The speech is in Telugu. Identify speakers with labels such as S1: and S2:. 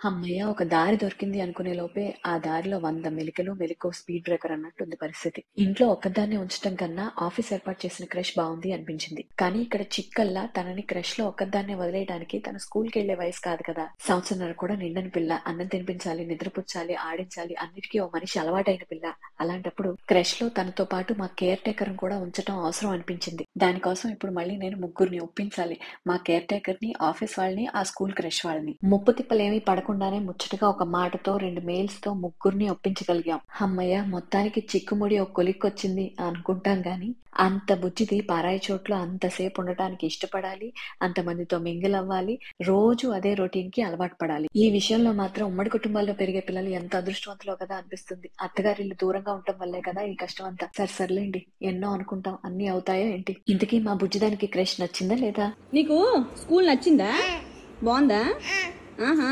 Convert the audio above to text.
S1: హమ్మయ్య! ఒక దారి దొరికింది అనుకునే లోపే, ఆ దారిలో 100 మెలికలు, మెలికో స్పీడ్ బ్రేకర్ అన్నట్టుంది పరిస్థితి. ఇంట్లో ఒక్కదాన్నే ఉంచటం కన్నా ఆఫీస్ ఏర్పాటు చేసిన క్రష్ బావుంది అనిపించింది. కానీ ఇక్కడ చిక్కల్లా తనని క్రష్‌లో ఒక్కదాన్నే వదిలేయడానికి తను స్కూల్‌కెళ్ళే వయసు కాదు కదా! సంవత్సరన్నర కూడా నిండని పిల్ల. అన్నం తినిపించాలి, నిద్రపుచ్చాలి, ఆడించాలి అన్నిటికి ఓ మనిషి అలవాటైన పిల్ల. అలాంటప్పుడు క్రష్‌లో తనతో పాటు మా కేర్ టేకర్‌ని కూడా ఉంచటం అవసరం అనిపించింది. దానికోసం ఇప్పుడు మళ్ళీ నేను ముగ్గురిని ఒప్పించాలి. మా కేర్ టేకర్‌ని, ఆఫీస్ వాళ్ళని, ఆ స్కూల్ క్రష్ వాళ్ళని. ముప్పు తిప్పలేమీ పడకుండానే ముచ్చటగా ఒక మాటతో 2 మెయిల్స్‌తో ముగ్గురిని ఒప్పించగలిగాం. హమ్మయ్య! మొత్తానికి చిక్కుముడి ఒక కొలిక్కొచ్చింది అనుకుంటాం గానీ, అంత బుజ్జిది పరాయి చోట్లో అంతసేపు ఉండటానికి ఇష్టపడాలి, అంతమందితో మింగిల్ అవ్వాలి, రోజూ అదే రొటీన్‌కి అలవాటు పడాలి. ఈ విషయంలో మాత్రం ఉమ్మడి కుటుంబాల్లో పెరిగే పిల్లలు ఎంత అదృష్టవంతులో కదా అనిపిస్తుంది. అత్తగారిల్లు దూరంగా ఉండటం వల్లే కదా ఈ కష్టం అంతా. సర్లేండి, ఎన్నో అనుకుంటాం, అన్నీ అవుతాయా ఏంటి? ఇంతకీ మా బుజ్జిదానికి క్రష్ నచ్చిందా లేదా?
S2: నీకు స్కూల్ నచ్చిందా? బాగుందా? ఆహా.